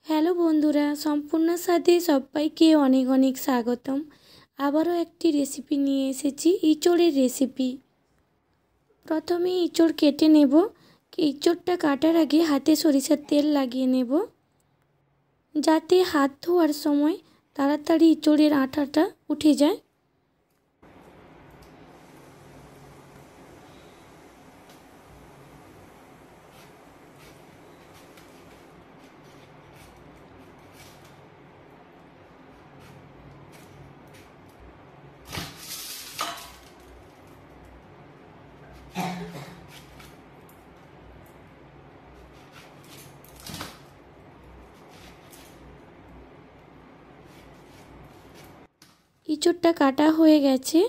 Hello বন্ধুরা, সম্পূর্ণর সাথে সবাইকে অনেক অনেক স্বাগতম। আবারও একটি রেসিপি নিয়ে এসেছি, ইঁচড়ের রেসিপি। প্রথমে ইঁচড় কেটে নেব। ইঁচড়টা কাটার আগে হাতে সরিষার তেল লাগিয়ে নেব, যাতে হাত ধোয়ার সময় তাড়াতাড়ি ইঁচড়ের আঠাটা উঠে যায়। ইঁচড়টা কাটা হয়ে গেছে।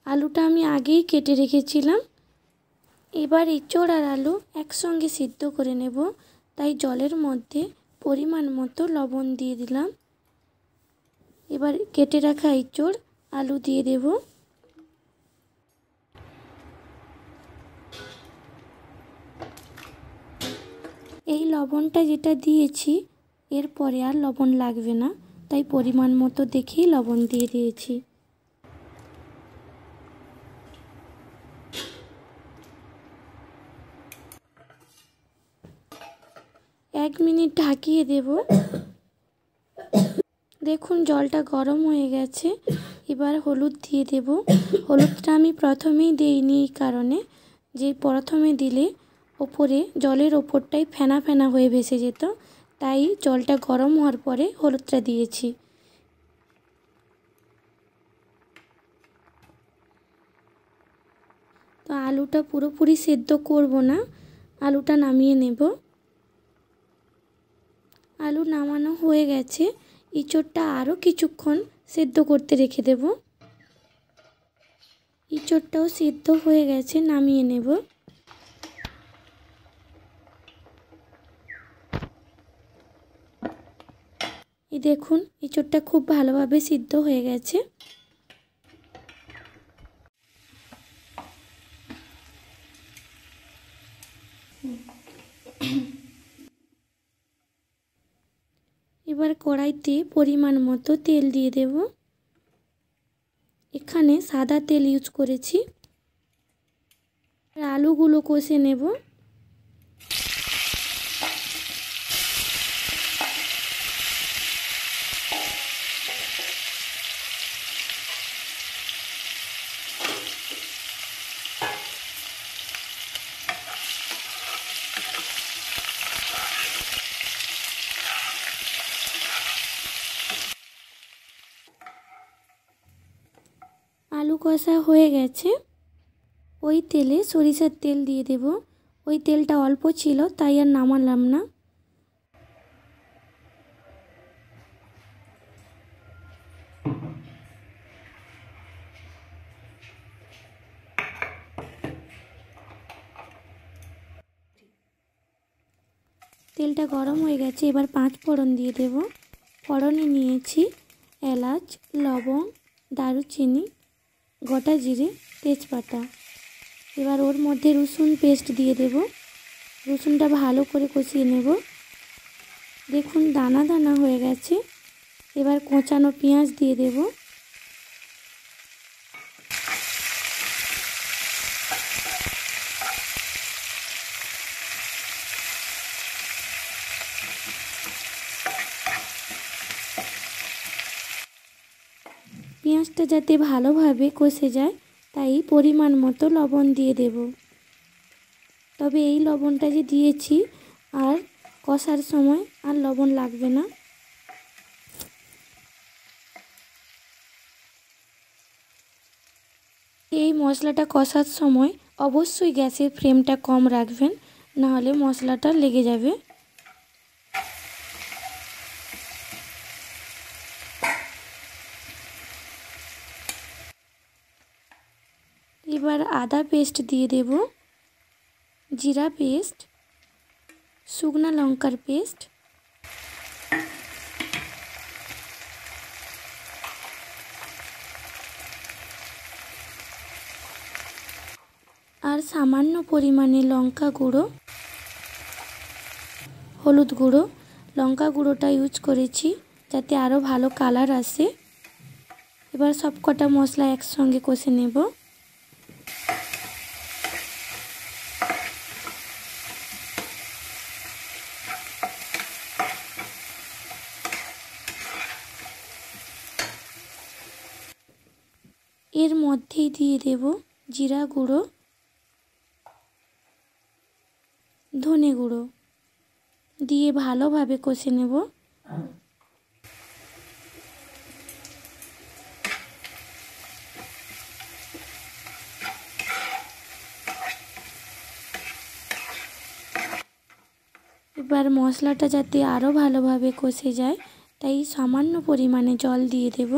আলুটা আমি আগেই কেটে রেখেছিলাম। এবার ইঁচড় আর আলু একসঙ্গে সিদ্ধ করে নেব, তাই জলের মধ্যে পরিমাণ মতো লবণ দিয়ে দিলাম। এবার কেটে রাখা ইঁচড় আলু দিয়ে দেব। এই লবণটা যেটা দিয়েছি, এরপরে আর লবণ লাগবে না, তাই পরিমাণ মতো দেখেই লবণ দিয়ে দিয়েছি। এক মিনিট ঢাকিয়ে দেব। দেখুন জলটা গরম হয়ে গেছে। এবার হলুদ দিয়ে দেব। হলুদটা আমি প্রথমেই দিইনি এই কারণে যে প্রথমে দিলে ওপরে জলের ওপরটাই ফেনা ফেনা হয়ে ভেসে যেত, তাই জলটা গরম হওয়ার পরে হলুদটা দিয়েছি। তো আলুটা পুরোপুরি সেদ্ধ করব না, আলুটা নামিয়ে নেব। আলু নামানো হয়ে গেছে। ইঁচড়টা আরও কিছুক্ষণ সেদ্ধ করতে রেখে দেব। ইঁচড়টাও সেদ্ধ হয়ে গেছে, নামিয়ে নেব। এই দেখুন ইঁচড়টা খুব ভালোভাবে সিদ্ধ হয়ে গেছে। এবার কড়াইতে পরিমাণ মতো তেল দিয়ে দেব। এখানে সাদা তেল ইউজ করেছি। আলুগুলো কষে নেব। আলু কষা হয়ে গেছে। ওই তেলে সরিষার তেল দিয়ে দেব। ওই তেলটা অল্প ছিল, তাই আর নামালাম না। তেলটা গরম হয়ে গেছে। এবার 5 ফোড়ন দিয়ে দেব। ফোড়নে নিয়েছি এলাচ, লবঙ্গ, দারুচিনি, গোটা জিরে, তেজপাতা। এবার ওর মধ্যে রসুন পেস্ট দিয়ে দেব। রসুনটা ভালো করে কষিয়ে নেব। দেখুন দানা দানা হয়ে গেছে। এবার কোঁচানো পেঁয়াজ দিয়ে দেব। পেঁয়াজটা যাতে ভালোভাবে কষে যায়, তাই পরিমাণ মতো লবণ দিয়ে দেব। তবে এই লবণটা যে দিয়েছি, আর কষার সময় আর লবণ লাগবে না। এই মশলাটা কষার সময় অবশ্যই গ্যাসের ফ্লেমটা কম রাখবেন, নাহলে মশলাটা লেগে যাবে। এবার আদা পেস্ট দিয়ে দেব, জিরা পেস্ট, শুকনো লঙ্কার পেস্ট, আর সামান্য পরিমাণে লঙ্কা গুঁড়ো, হলুদ গুঁড়ো লঙ্কা গুঁড়োটা ইউজ করেছি যাতে আরও ভালো কালার আসে। এবার সব কটা মশলা একসঙ্গে কষে নেব। এর মধ্যেই দিয়ে দেব জিরা গুঁড়ো, ধনে গুঁড়ো দিয়ে ভালোভাবে কষে নেব। এবার মশলাটা যাতে আরও ভালোভাবে কষে যায় তাই সামান্য পরিমাণে জল দিয়ে দেব।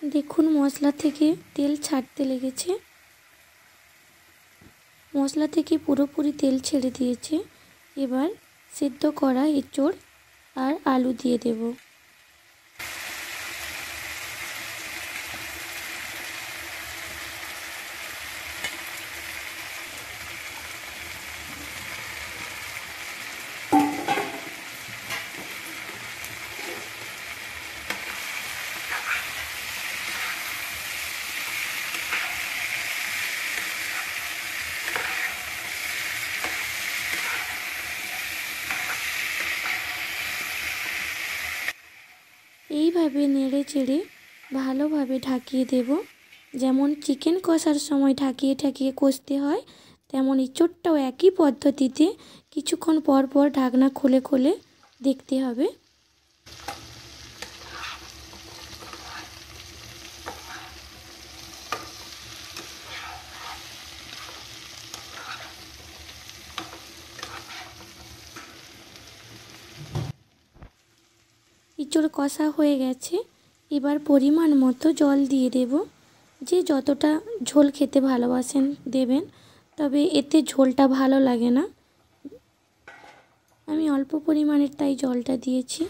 দেখুন মশলা থেকে তেল ছাড়তে লেগেছে। মশলা থেকে পুরোপুরি তেল ছেড়ে দিয়েছে। এবার সেদ্ধ করা এঁচোড় আর আলু দিয়ে দেব। এইভাবে নেড়ে চেড়ে ভালোভাবে ঢাকিয়ে দেব। যেমন চিকেন কষার সময় ঢাকিয়ে ঢাকিয়ে কষতে হয়, তেমন এঁচোড়টাও একই পদ্ধতিতে কিছুক্ষণ পর পর ঢাকনা খুলে খুলে দেখতে হবে। এঁচোড় কষা হয়ে গেছে। এবার পরিমাণ মতো জল দিয়ে দেব। যে যতটা ঝোল খেতে ভালোবাসেন দেবেন, তবে এতে ঝোলটা ভালো লাগে না। আমি অল্প পরিমাণের তাই জলটা দিয়েছি।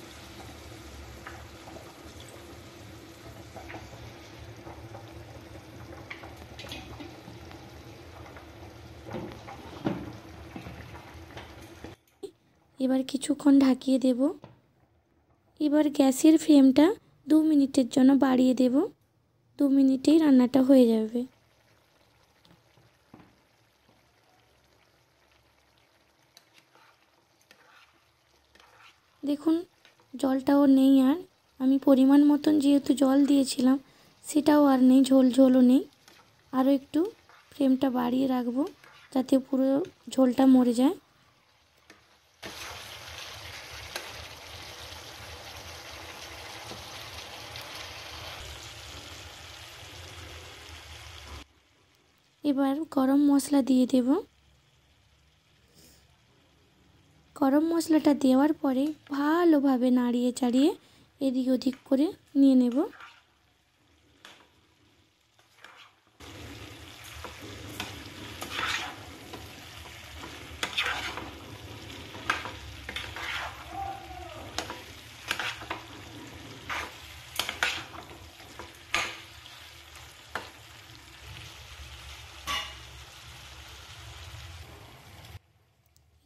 এবার কিছুক্ষণ ঢাকিয়ে দেব। এবার গ্যাসের ফ্লেমটা 2 মিনিটের জন্য বাড়িয়ে দেব। 2 মিনিটেই রান্নাটা হয়ে যাবে। দেখুন জলটাও নেই আর, আমি পরিমাণ মতন যেহেতু জল দিয়েছিলাম সেটাও আর নেই, ঝোল ঝোলও নেই। আরও একটু ফ্লেমটা বাড়িয়ে রাখবো যাতে পুরো ঝোলটা মরে যায়। এবার গরম মশলা দিয়ে দেব। গরম মশলাটা দেওয়ার পরে ভালোভাবে নাড়িয়ে চাড়িয়ে এদিক ওদিক করে নিয়ে নেব।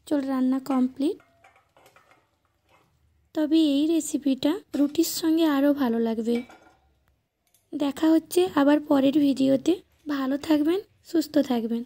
চল রান্না কমপ্লিট। তবে এই রেসিপিটা রুটির সঙ্গে আরও ভালো লাগবে। দেখা হচ্ছে আবার পরের ভিডিওতে। ভালো থাকবেন, সুস্থ থাকবেন।